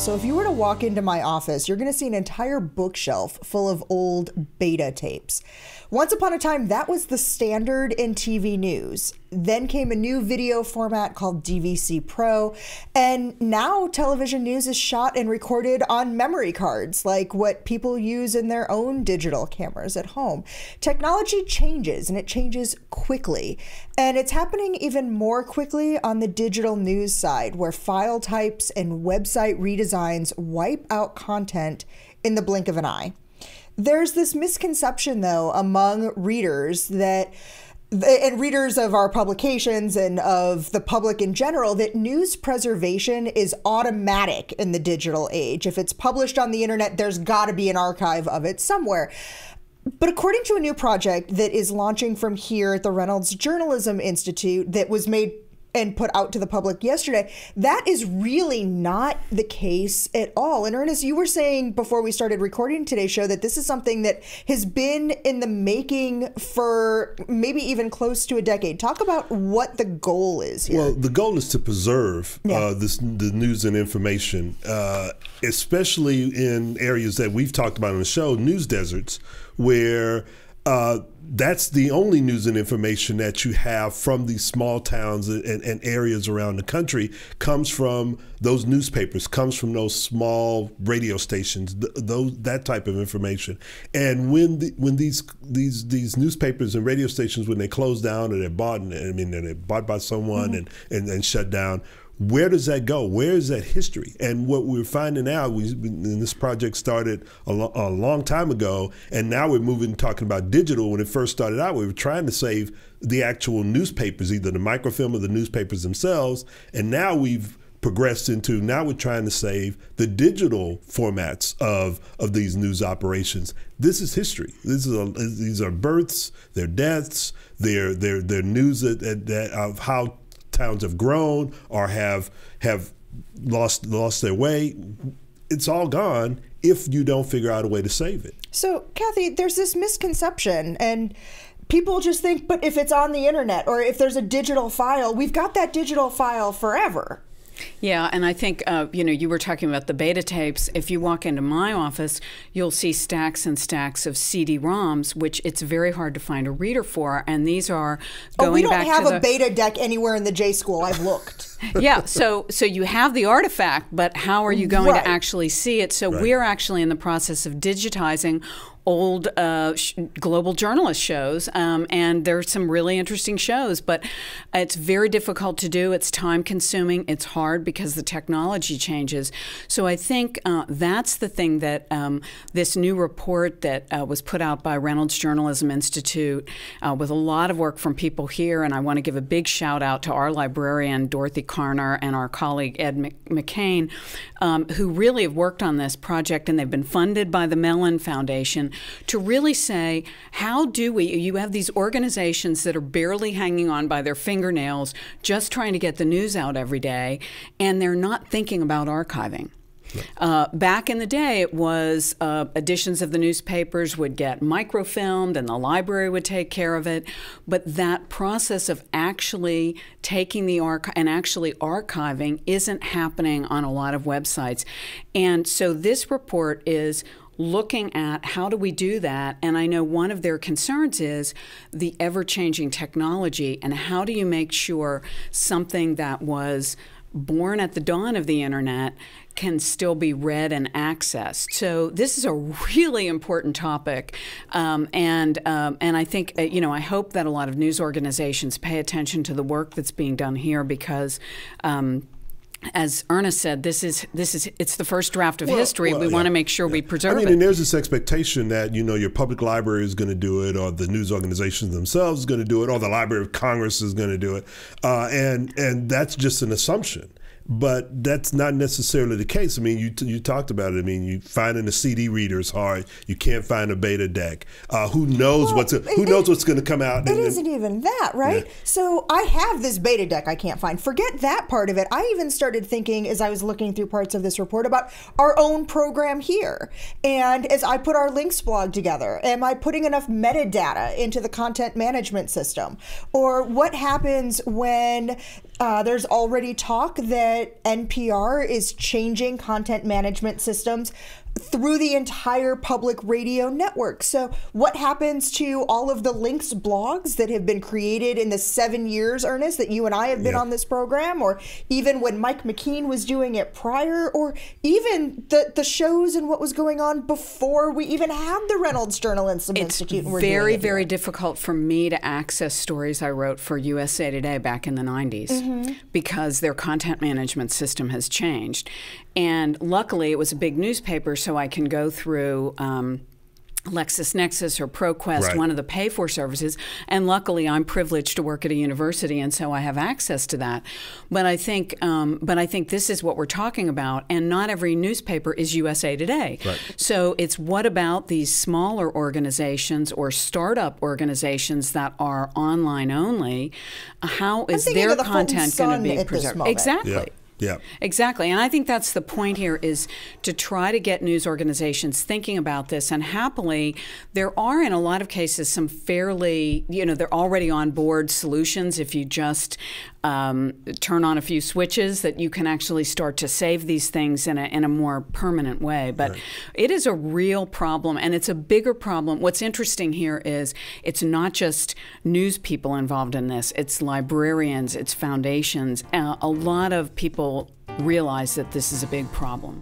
So if you were to walk into my office, you're going to see an entire bookshelf full of old beta tapes. Once upon a time, that was the standard in TV news. Then came a new video format called DVC Pro, and now television news is shot and recorded on memory cards, like what people use in their own digital cameras at home. Technology changes, and it changes quickly. And it's happening even more quickly on the digital news side, where file types and website redesigns wipe out content in the blink of an eye. There's this misconception, though, among readers and readers of our publications and of the public in general, that news preservation is automatic in the digital age. If it's published on the internet, there's got to be an archive of it somewhere. But according to a new project that is launching from here at the Reynolds Journalism Institute that was made and put out to the public yesterday, that is really not the case at all. And Ernest, you were saying before we started recording today's show that this is something that has been in the making for maybe even close to a decade. Talk about what the goal is here. Well, the goal is to preserve the news and information, especially in areas that we've talked about on the show, news deserts, where that's the only news and information that you have from these small towns and areas around the country comes from those newspapers, comes from those small radio stations, that type of information. And when these newspapers and radio stations, when they close down or they're bought, they're bought by someone and shut down, where does that go? Where is that history? And what we're finding out, and this project started a long time ago, and now we're talking about digital. When it first started out, we were trying to save the actual newspapers, either the microfilm or the newspapers themselves, and now we've progressed into, now we're trying to save the digital formats of these news operations. This is history. These are births, they're deaths, they're news of how towns have grown or have lost their way. It's all gone if you don't figure out a way to save it. So, Kathy, there's this misconception, and people just think, but if it's on the internet or if there's a digital file, we've got that digital file forever. Yeah, and I think, you were talking about the beta tapes. If you walk into my office, you'll see stacks and stacks of CD-ROMs, which it's very hard to find a reader for. And these are going back to we don't have a beta deck anywhere in the J School. I've looked. Yeah, so you have the artifact, but how are you going to actually see it? So we're actually in the process of digitizing old global journalist shows, and there's some really interesting shows, but it's very difficult to do. It's time consuming. It's hard because the technology changes. So I think that's the thing that this new report that was put out by Reynolds Journalism Institute with a lot of work from people here, and I want to give a big shout out to our librarian, Dorothy Carner, and our colleague, Ed McCain, who really have worked on this project, and they've been funded by the Mellon Foundation to really say, how do you have these organizations that are barely hanging on by their fingernails, just trying to get the news out every day, and they're not thinking about archiving. Back in the day, it was editions of the newspapers would get microfilmed and the library would take care of it. But that process of actually taking the and actually archiving isn't happening on a lot of websites. And so this report is looking at how do we do that. And I know one of their concerns is the ever-changing technology, and how do you make sure something that was born at the dawn of the internet can still be read and accessed. So this is a really important topic, and I think I hope that a lot of news organizations pay attention to the work that's being done here, because as Ernest said, it's the first draft of history. We want to make sure we preserve it. And there's this expectation that your public library is going to do it, or the news organizations themselves is going to do it, or the Library of Congress is going to do it, and that's just an assumption. But that's not necessarily the case. I mean, you talked about it. I mean, finding a CD reader is hard. You can't find a beta deck. Who knows what's going to come out? It isn't even that, right? Yeah. So I have this beta deck I can't find. Forget that part of it. I even started thinking, as I was looking through parts of this report, about our own program here. And as I put our links blog together, am I putting enough metadata into the content management system? Or what happens when There's already talk that NPR is changing content management systems through the entire public radio network. So what happens to all of the links blogs that have been created in the 7 years, Ernest, that you and I have been on this program, or even when Mike McKean was doing it prior, or even the shows and what was going on before we even had the Reynolds Journalism Institute? It's very, very difficult for me to access stories I wrote for USA Today back in the 90s because their content management system has changed. And luckily, it was a big newspaper, so I can go through LexisNexis or ProQuest, one of the pay-for services. And luckily, I'm privileged to work at a university, and so I have access to that. But I think this is what we're talking about, and not every newspaper is USA Today. So it's what about these smaller organizations or startup organizations that are online only? How is their content going to be preserved? Exactly. Yeah. Exactly. And I think that's the point here, is to try to get news organizations thinking about this. And happily, there are in a lot of cases some fairly, they're already on board solutions. If you just turn on a few switches, that you can actually start to save these things in a more permanent way. But it is a real problem, and it's a bigger problem. What's interesting here is it's not just news people involved in this. It's librarians, it's foundations. A lot of people realize that this is a big problem.